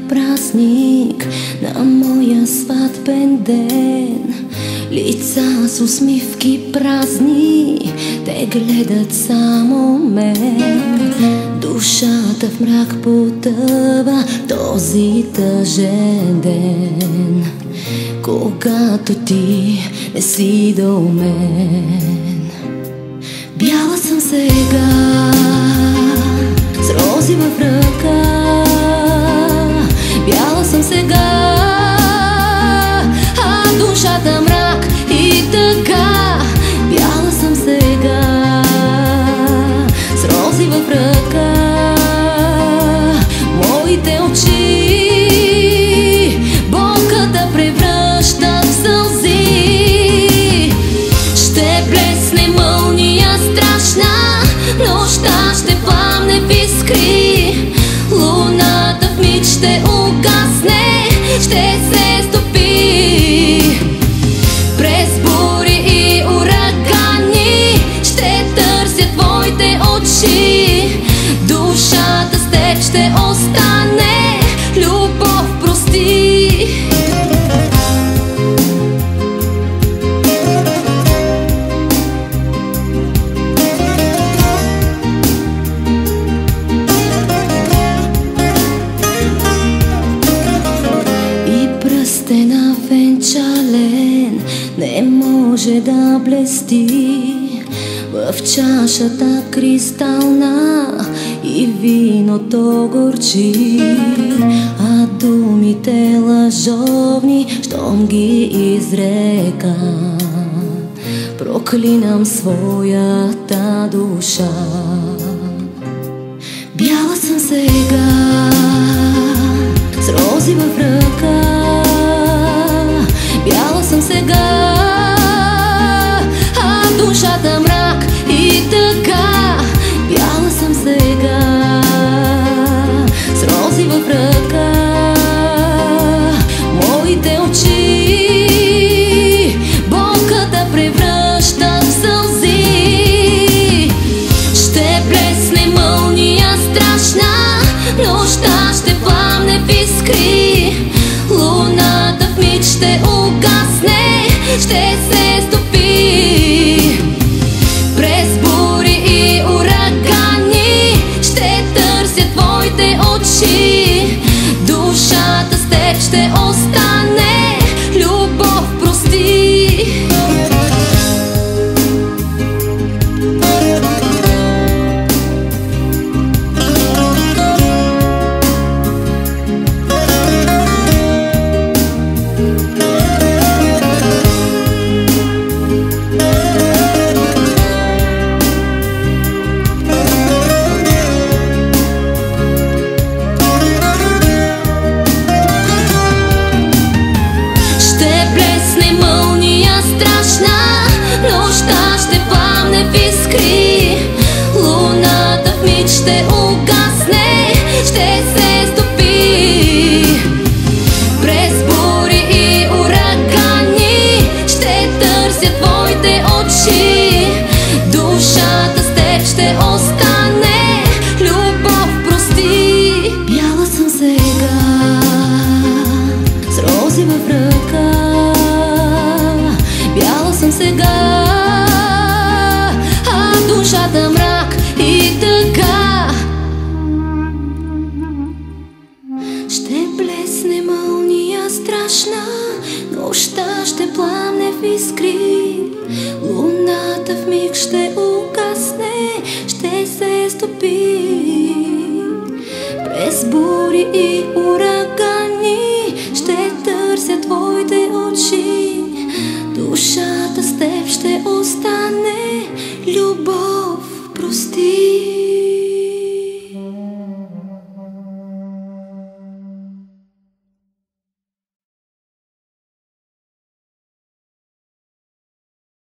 празник на моя сватбен ден. Лица с усмивки празни, те гледат само мен. Душата в мрак потъва този тъжен ден, когато ти не си до мен. Бяла съм сега, с рози в ръка. Бяла съм сега, а душата мрак и тъга. Бяла съм сега, с рози в ръка. Моите очи болката превръщат в сълзи. Ще блесне мълния страшна, нощта ще пламне в искри. Луната в миг ще угасне, ще се стопи. През бури и урагани ще търся твоите очи. Душата с теб ще остане, любов прости. Пръстена венчален не може да блести в чашата кристална и виното горчи. А думите лъжовни, щом ги изрека, проклинам своята душа. Бяла съм сега, с рози в ръка. Бяла съм сега, а душата мрак и тъга. Бяла съм сега, с рози в ръка. Моите очи болката превръщат в сълзи. Ще блесне мълния страшна, нощта ще пламне в искри. Луната в миг ще угасне, ще се стопи. През бури и урагани ще търся твоите очи. Душата с теб ще остане, любов прости. Нощта ще пламне в искри. Луната в миг ще угасне, ще се стопи. През бури и урагани ще търся твоите очи. Душата с теб ще остане, любов прости. Бяла съм сега, с рози в ръка. Бяла съм сега, а душата мрак и тъга. Ще блесне мълния страшна, нощта ще пламне в искри. Луната в миг ще угасне, ще се стопи. През бури и